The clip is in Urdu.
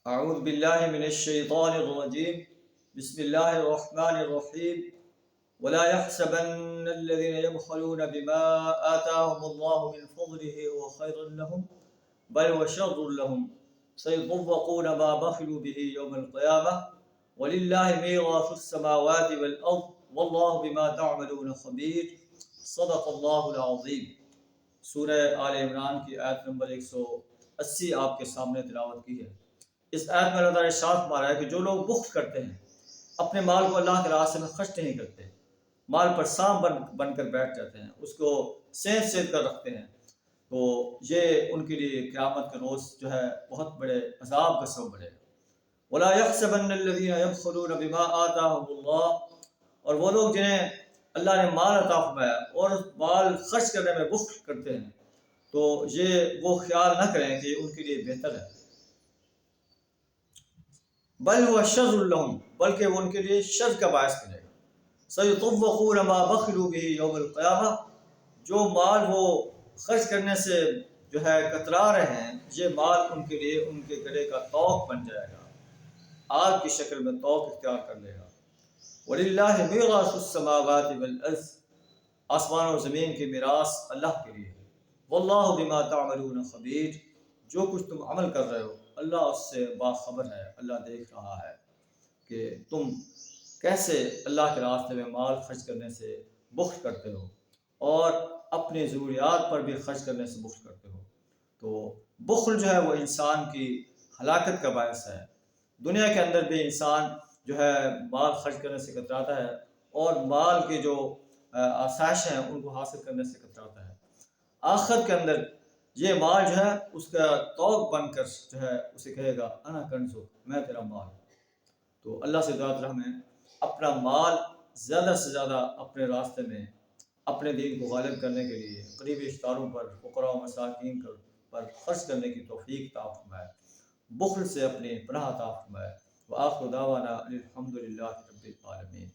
اعوذ باللہ من الشیطان الرجیم بسم اللہ الرحمن الرحیم ولا يحسبن الذين يبخلون بما آتاهم الله من فضله هو خير لهم بل هو شر لهم سيطوقون ما بخلوا به يوم القيامة ولله ميراث السماوات والأرض والله بما تعملون خبير صدق اللہ العظیم۔ سورہ آل عمران کی آیت نمبر 180 آپ کے سامنے تلاوت کی ہے۔ اس آیت میں اللہ تعالیٰ نے ارشاد فرمایا ہے کہ جو لوگ بخل کرتے ہیں، اپنے مال کو اللہ کے راستے میں خرچ نہیں کرتے، مال پر سام بن کر بیٹھ جاتے ہیں، اس کو سینت کر رکھتے ہیں، تو یہ ان کے لیے قیامت کے روز جو ہے بہت بڑے عذاب کا سبب بنے گا۔ وَلَا يَحْسَبَنَّ الَّذِينَ يَبْخَلُونَ بِمَا آتَاهُمُ اللَّهُ، اور وہ لوگ جنہیں اللہ نے مال عطا فرمایا اور مال خرچ کرنے میں بخل کرتے ہیں، تو یہ وہ خیال نہ کریں کہ ان کے لیے بہتر ہے، بل هو شر لهم، بلکہ وہ ان کے لیے شر کا باعث بنے گا۔ سيطوقون ما بخلوا به يوم القيامة، جو مال وہ خرچ کرنے سے جو ہے کترا رہے ہیں، یہ مال ان کے لیے ان کے گلے کا طوق بن جائے گا، آگ کی شکل میں طوق اختیار کر لے گا۔ وَلِلَّهِ مِيرَاثُ السَّمَاوَاتِ وَالْأَرْضِ، آسمان و زمین کی میراث اللہ کے لیے ہے۔ وَاللَّهُ بِمَا تَعْمَلُونَ خَبِيرٌ، جو کچھ تم عمل کر رہے ہو اللہ اس سے باخبر ہے، اللہ دیکھ رہا ہے کہ تم کیسے اللہ کے راستے میں مال خرچ کرنے سے بخل کرتے ہو اور اپنی ضروریات پر بھی خرچ کرنے سے بخل کرتے ہو۔ تو بخل جو ہے وہ انسان کی ہلاکت کا باعث ہے۔ دنیا کے اندر بھی انسان جو ہے مال خرچ کرنے سے کتراتا ہے اور مال کے جو آسائش ہیں ان کو حاصل کرنے سے کتراتا ہے۔ آخرت کے اندر یہ مال جو ہے اس کا طوق بن کر جو ہے اسے کہے گا انا کنزک، میں تیرا مال۔ تو اللہ سے دعا ہمیں اپنا مال زیادہ سے زیادہ اپنے راستے میں اپنے دین کو غالب کرنے کے لیے قریبی رشتہ پر، فقراء و مساکین پر خرچ کرنے کی توفیق عطا فرمائے، بخل سے اپنی پناہ عطا فرمائے۔ وآخر دعوانا الحمد للہ رب العالمین۔